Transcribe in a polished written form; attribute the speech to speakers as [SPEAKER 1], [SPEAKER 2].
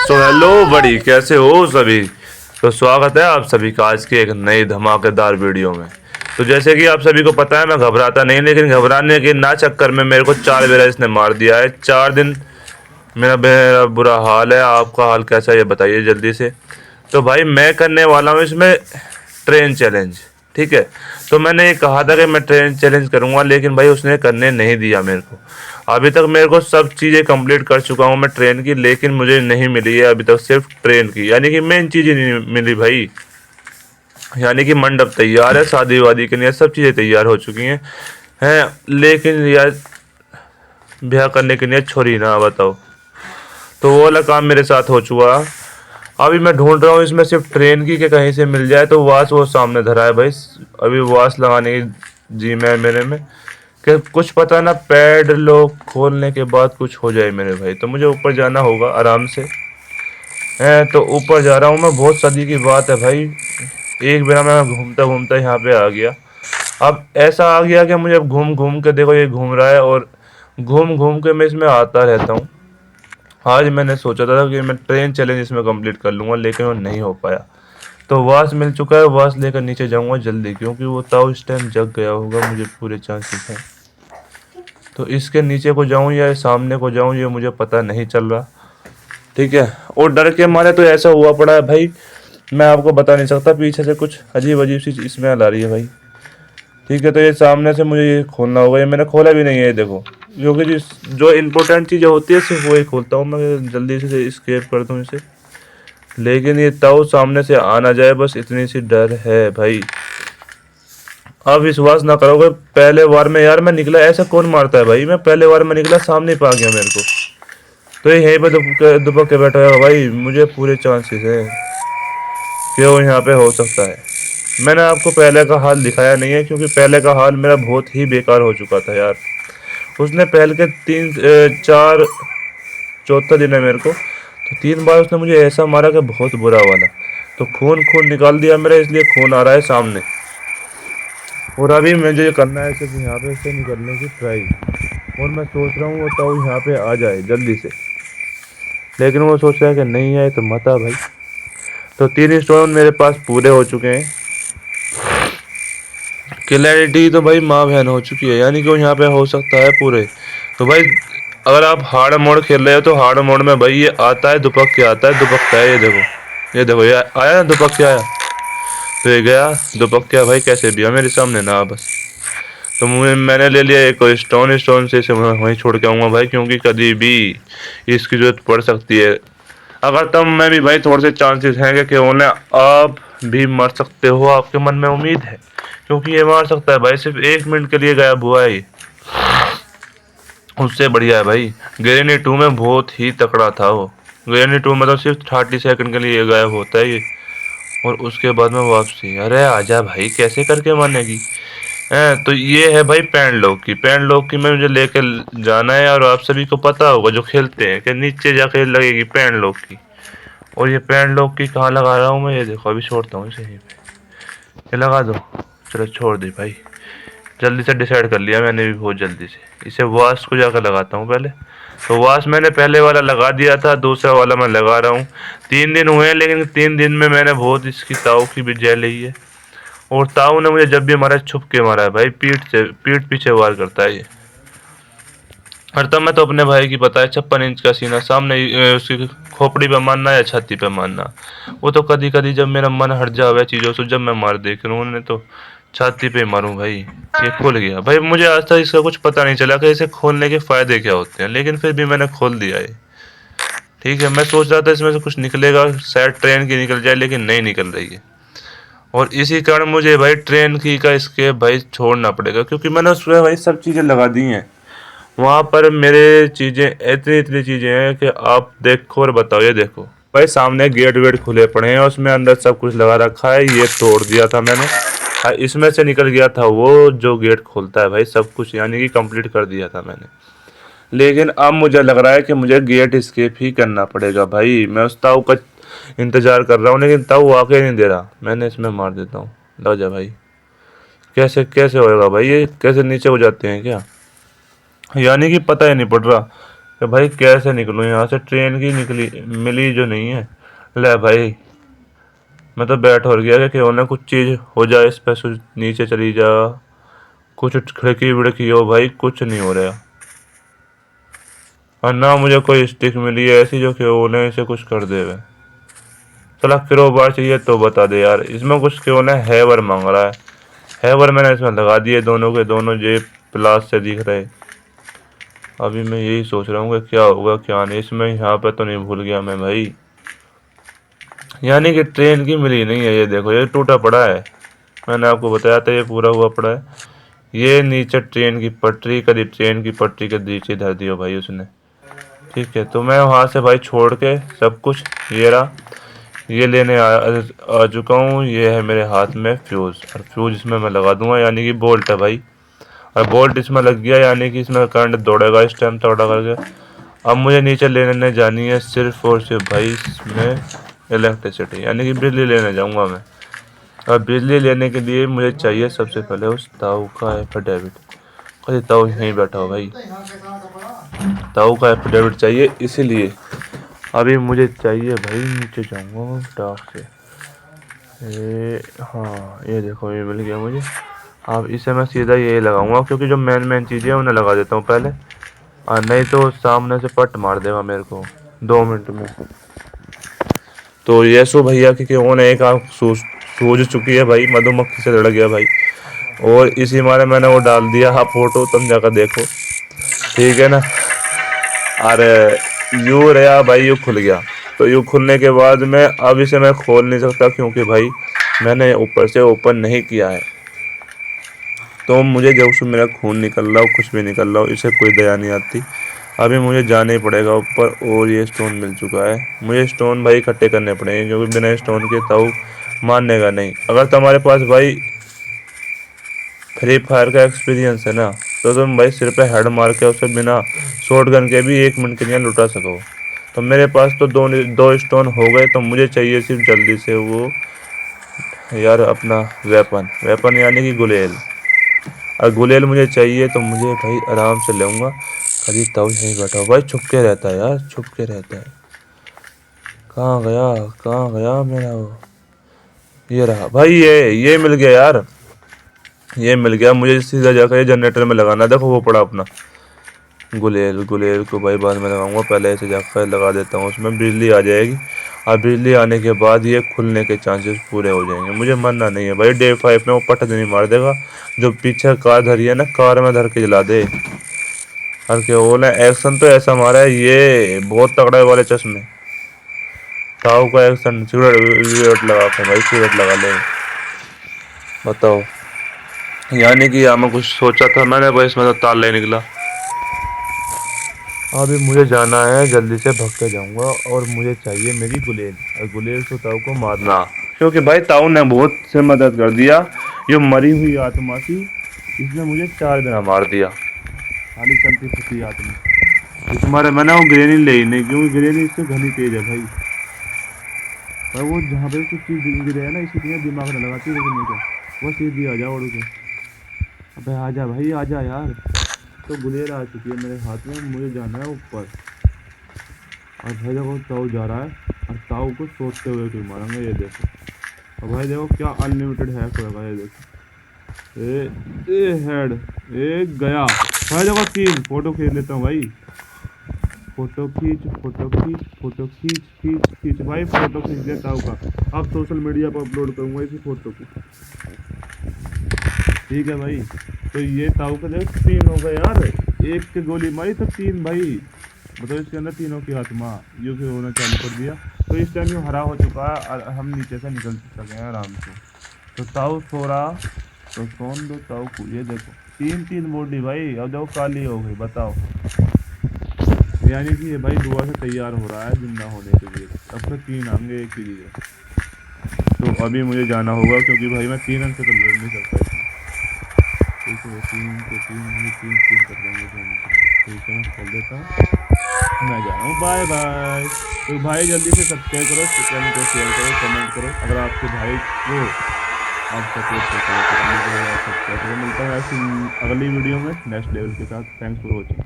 [SPEAKER 1] So hello बड़ी, कैसे हो सभी। तो स्वागत है आप सभी का आज के एक नई धमाकेदार वीडियो में। तो जैसे कि आप सभी को पता है, मैं घबराता नहीं, लेकिन घबराने के ना चक्कर में मेरे को 4 बेरा इसने मार दिया है। 4 दिन मेरा मेरा बुरा हाल है। आपका हाल कैसा है ये बताइए जल्दी से। तो भाई मैं करने वाला हूँ इसमें ट्रेन चैलेंज, ठीक है। तो मैंने ये कहा था कि मैं ट्रेन चैलेंज करूँगा, लेकिन भाई उसने करने नहीं दिया मेरे को। अभी तक मेरे को सब चीज़ें कंप्लीट कर चुका हूँ मैं ट्रेन की, लेकिन मुझे नहीं मिली है अभी तक सिर्फ ट्रेन की, यानी कि मेन चीज़ें नहीं मिली भाई। यानी कि मंडप तैयार है, शादी वादी के लिए सब चीज़ें तैयार हो चुकी हैं लेकिन यार ब्याह करने के लिए छोरी ना बताओ। तो वो वाला काम मेरे साथ हो चुका। अभी मैं ढूंढ रहा हूँ इसमें सिर्फ ट्रेन की, कि कहीं से मिल जाए। तो वास वो सामने धरा है भाई, अभी वास लगाने की जी में मेरे में कि कुछ पता ना पैड लॉक खोलने के बाद कुछ हो जाए मेरे भाई। तो मुझे ऊपर जाना होगा आराम से है। तो ऊपर जा रहा हूँ मैं, बहुत सदी की बात है भाई। एक बार मैं घूमता घूमता यहाँ पे आ गया। अब ऐसा आ गया कि मुझे अब घूम घूम के देखो, ये घूम रहा है और घूम घूम के मैं इसमें आता रहता हूँ। आज मैंने सोचा था कि मैं ट्रेन चैलेंज इसमें कंप्लीट कर लूँगा, लेकिन वो नहीं हो पाया। तो वास मिल चुका है, वास लेकर नीचे जाऊँगा जल्दी, क्योंकि वो ताऊ इस टाइम जग गया होगा, मुझे पूरे चांसेस हैं। तो इसके नीचे को जाऊँ या सामने को जाऊँ ये मुझे पता नहीं चल रहा, ठीक है। और डर के मारे तो ऐसा हुआ पड़ा है भाई, मैं आपको बता नहीं सकता। पीछे से कुछ अजीब अजीब सी स्मेल आ रही है भाई, ठीक है। तो ये सामने से मुझे ये खोलना होगा, ये मैंने खोला भी नहीं है, ये देखो। क्योंकि जो इम्पोर्टेंट चीज़ें होती है सिर्फ वही खोलता हूँ मैं, जल्दी से स्केप कर दूँ इसे। लेकिन ये ताऊ सामने से आ ना जाए, बस इतनी सी डर है भाई। आप विश्वास ना करोगे, पहले बार में यार मैं निकला, ऐसा कौन मारता है भाई। मैं पहले बार में निकला, सामने पा गया मेरे को। तो ये यहीं पे दुबक के बैठा है भाई, मुझे पूरे चांसेस है कि वो यहाँ पे हो सकता है। मैंने आपको पहले का हाल दिखाया नहीं है, क्योंकि पहले का हाल मेरा बहुत ही बेकार हो चुका था यार। उसने पहले के 4 चौथा दिन है मेरे को, तो 3 बार उसने मुझे ऐसा मारा कि बहुत बुरा वाला। तो खून खून निकाल दिया मेरा, इसलिए खून आ रहा है सामने। और अभी मुझे ये करना है सिर्फ यहाँ पे से निकलने की ट्राई। और मैं सोच रहा हूँ वो ताऊ यहाँ पे आ जाए जल्दी से, लेकिन वो सोच रहा है कि नहीं आए तो मत आ भाई। तो 3 स्टोन मेरे पास पूरे हो चुके हैं। क्लैरिटी तो भाई माँ बहन हो चुकी है, यानी कि वो यहाँ पे हो सकता है पूरे। तो भाई अगर आप हार्ड मोड खेल रहे हो, तो हार्ड मोड में भाई ये आता है दुपक के, आता है दुपक का है। ये देखो ये आया ना दुपक के आया। तो ये गया दुपक क्या भाई, कैसे भी मेरे सामने ना बस। तो मैंने ले लिया एक स्टोन, स्टोन से इसे वहीं छोड़ के आऊँगा भाई, क्योंकि कभी भी इसकी ज़रूरत पड़ सकती है। अगर तब मैं भी भाई, थोड़े से चांसेस हैं कि उन्हें आप भी मर सकते हो, आपके मन में उम्मीद है, क्योंकि ये मार सकता है भाई। सिर्फ 1 मिनट के लिए गायब हुआ है ये, उससे बढ़िया है भाई। ग्रेनी 2 में बहुत ही तकड़ा था वो। ग्रेनी 2 में तो सिर्फ 30 सेकंड के लिए गायब होता है ये, और उसके बाद में वापसी। अरे आजा भाई, कैसे करके मानेगी। तो ये है भाई पैंडलॉक की। पैंडलॉक की में मुझे लेके जाना है, और आप सभी को पता होगा जो खेलते हैं कि नीचे जाके लगेगी पैंडलॉक की। और ये पैंडलॉक की कहाँ लगा रहा हूँ मैं, ये देखो अभी छोड़ता हूँ इसे यहीं पे। ये लगा दो, चलो छोड़ दी भाई। जल्दी से डिसाइड कर लिया मैंने भी बहुत जल्दी से। इसे वास को जाकर लगाता हूँ पहले। तो वास मैंने पहले वाला लगा दिया था, दूसरा वाला मैं लगा रहा हूँ। 3 दिन हुए हैं, लेकिन 3 दिन में मैंने बहुत इसकी ताऊ की भी जय ली है। और ताऊ ने मुझे जब भी मारा छुप के मारा है भाई, पीठ पीछे वार करता है ये। और तब मैं तो अपने भाई की पता है 56 इंच का सीना सामने उसकी खोपड़ी पे मारना या छाती पे मारना। वो तो कभी कभी जब मेरा मन हट जावे चीज़ों से, जब मैं मार देख रहा हूँ तो छाती पे मारूं भाई। ये खुल गया भाई, मुझे आज तक इसका कुछ पता नहीं चला कि इसे खोलने के फायदे क्या होते हैं, लेकिन फिर भी मैंने खोल दिया है। ठीक है, मैं सोच रहा था इसमें से कुछ निकलेगा, शायद ट्रेन की निकल जाए, लेकिन नहीं निकल रही है। और इसी कारण मुझे भाई ट्रेन की का स्केप भाई छोड़ना पड़ेगा, क्योंकि मैंने उसमें भाई सब चीज़ें लगा दी हैं। वहाँ पर मेरे चीज़ें इतनी इतनी चीज़ें हैं कि आप देखो और बताओ। ये देखो भाई, सामने गेट वेट खुले पड़े हैं, उसमें अंदर सब कुछ लगा रखा है। ये तोड़ दिया था मैंने। इसमें से निकल गया था वो जो गेट खोलता है भाई सब कुछ, यानी कि कंप्लीट कर दिया था मैंने। लेकिन अब मुझे लग रहा है कि मुझे गेट स्केप ही करना पड़ेगा भाई। मैं उस ताऊ का इंतज़ार कर रहा हूँ, लेकिन ताऊ आके नहीं दे रहा। मैंने इसमें मार देता हूँ, लो जा भाई। कैसे कैसे होएगा भाई, ये कैसे नीचे हो जाते हैं क्या, यानी कि पता ही नहीं पड़ रहा। कि भाई कैसे निकलूँ यहाँ से, ट्रेन की निकली मिली जो नहीं है। ले भाई, मैं तो बैठ हो गया कि क्यों ना कुछ चीज़ हो जाए इस पे, नीचे चली जा, कुछ खिड़की विड़की हो भाई, कुछ नहीं हो रहा। और ना मुझे कोई स्टिक मिली है ऐसी जो कि उन्हें इसे कुछ कर देवे। चला क्रोबार चाहिए तो बता दे यार, इसमें कुछ क्यों ना हैवर मांग रहा है। हैवर मैंने इसमें लगा दिए, दोनों के दोनों जेब प्लास से दिख रहे। अभी मैं यही सोच रहा हूँ कि क्या होगा क्या नहीं, इसमें यहाँ पे तो नहीं भूल गया मैं भाई। यानी कि ट्रेन की मिली नहीं है, ये देखो ये टूटा पड़ा है। मैंने आपको बताया था ये पूरा हुआ पड़ा है। ये नीचे ट्रेन की पटरी, कभी ट्रेन की पटरी के नीचे धर दिया भाई उसने। ठीक है, तो मैं वहाँ से भाई छोड़ के सब कुछ, ये रहा, ये लेने आ चुका हूँ। ये है मेरे हाथ में फ्यूज़, और फ्यूज़ इसमें मैं लगा दूंगा, यानी कि बोल्ट है भाई। और बोल्ट इसमें लग गया, यानी कि इसमें करंट दौड़ेगा इस टाइम थोड़ा करके। अब मुझे नीचे लेने जानी है सिर्फ और सिर्फ भाई इसमें इलेक्ट्रिसिटी, यानी कि बिजली लेने जाऊँगा मैं। और बिजली लेने के लिए मुझे चाहिए सबसे पहले उस ताऊ का एफिडेविट। अरे ताऊ यहीं बैठा हो भाई, ताऊ का एफिडेविट चाहिए, इसीलिए अभी मुझे चाहिए भाई। नीचे जाऊँगा डाक से। हाँ ये देखो ये मिल गया मुझे। अब इसे मैं सीधा ये लगाऊंगा, क्योंकि जो मेन मेन चीज़ें हैं उन्हें लगा देता हूँ पहले, और नहीं तो सामने से पट मार देगा मेरे को 2 मिनट में। तो ये सो भैया की उन्हें एक आँख सूझ चुकी है भाई, मधुमक्खी से लड़ गया भाई। और इसी मारे मैंने वो डाल दिया, हाँ फोटो तुम जाकर देखो, ठीक है ना। अरे यू रहा भाई, यू खुल गया। तो यू खुलने के बाद में अब इसे मैं खोल नहीं सकता, क्योंकि भाई मैंने ऊपर से ओपन नहीं किया है। तो मुझे जब उसमें मेरा खून निकल रहा हो, कुछ भी निकल रहा हो, इसे कोई दया नहीं आती। अभी मुझे जाना ही पड़ेगा ऊपर, और ये स्टोन मिल चुका है। मुझे स्टोन भाई इकट्ठे करने पड़ेंगे, क्योंकि बिना स्टोन के ताऊ मानने का नहीं। अगर तुम्हारे पास भाई फ्री फायर का एक्सपीरियंस है ना, तो तुम भाई सिर पे हेड मार के उसे बिना शॉट गन के भी 1 मिनट के लिए लुटा सको। तो मेरे पास तो दो स्टोन हो गए, तो मुझे चाहिए सिर्फ जल्दी से वो यार अपना वेपन, वेपन यानी कि गुलेल। और गुलेल मुझे चाहिए, तो मुझे भाई आराम से लूँगा। कभी तब यहीं बैठा हो भाई, छुप के रहता है यार, छुप के रहता है। कहाँ गया, कहाँ गया मेरा वो। ये रहा भाई, ये मिल गया यार, ये मिल गया मुझे। सीधा जाकर ये जनरेटर में लगाना, देखो वो पड़ा अपना गुलेल। गुलेल को भाई बाद में लगाऊंगा, पहले ऐसे जाकर लगा देता हूँ, उसमें बिजली आ जाएगी। और बिजली आने के बाद ये खुलने के चांसेस पूरे हो जाएंगे। मुझे मरना नहीं है भाई, डे 5 में वो पट नहीं मार देगा। जो पीछे कार धरी है ना, कार में धर के जला दे। और क्या बोले, एक्शन तो ऐसा मारा है, ये बहुत तगड़ा है वाले चश्मे। ताऊ का एक्शन, सिगरेट लगा के भाई, सिगरेट लगा ले। बताओ, यानी कि यहाँ मैं कुछ सोचा था मैंने, भाई इसमें तो ताल नहीं निकला। अभी मुझे जाना है, जल्दी से भाग के जाऊंगा, और मुझे चाहिए मेरी गुलेल। और गुलेल से ताऊ को मारना, क्योंकि भाई ताऊ ने बहुत से मदद कर दिया। ये मरी हुई आत्मा थी, इसने मुझे 4 दिन मार दिया, खाली चलती फिरती आत्मा। इस मारे मैंने वो ग्रेनी ले ही नहीं, क्योंकि ग्रेनी इससे घनी तेज है भाई। पर वो जहाँ पे कुछ चीज़ गिरे है ना, इसी लिए दिमाग में लगाती है, लेकिन नहीं वो सीधी आ जाओ उड़ के। अबे आजा भाई आजा यार। तो गुलेल आ चुकी है मेरे हाथ में, मुझे जाना है ऊपर। और भाई देखो ताऊ जा रहा है, और ताऊ को सोचते हुए क्यों मारेंगे, ये देखो। और भाई देखो क्या अनलिमिटेड हैक होगा, ये देखो। ए हेड, एक गया भाई। देखो 3 फोटो खींच लेता हूँ भाई। फोटो खींच, फोटो खींच, फोटो खींच, खींच खींच भाई, फोटो खींच दिया ताऊ का। अब सोशल मीडिया पर अपलोड करूँगा इसी फोटो को, ठीक है भाई। तो ये ताऊ का देखो 3 हो गए यार, एक के गोली मारी तो 3 भाई। मतलब इसके अंदर तीनों की आत्मा यू फिर होना चालू कर दिया। तो इस टाइम यू हरा हो चुका है, और हम नीचे से निकल सके हैं आराम से। तो ताऊ सो रहा, तो सोन दो ताऊ को। ये देखो 3 बॉडी भाई, अब देखो काली हो गई, बताओ। यानी कि ये भाई दुआ से तैयार हो रहा है जिंदा होने के लिए। अब तक 3 आएंगे एक ही लिए। तो अभी मुझे जाना होगा, क्योंकि भाई मैं 3 अंक से तो लड़ नहीं सकता इसमें। ठीक है, 3 के 3 कर देंगे 2 मिनट में। ठीक है, मैं खोल देता हूँ, मैं जा रहा हूँ, बाय बाय। तो भाई जल्दी से सब्सक्राइब करो, चैनल को शेयर करो, कमेंट करो, अगर आपके भाई को आप सपोर्ट करते हो तो। मिलता है ऐसी अगली वीडियो में नेक्स्ट लेवल के साथ। Thanks for watching.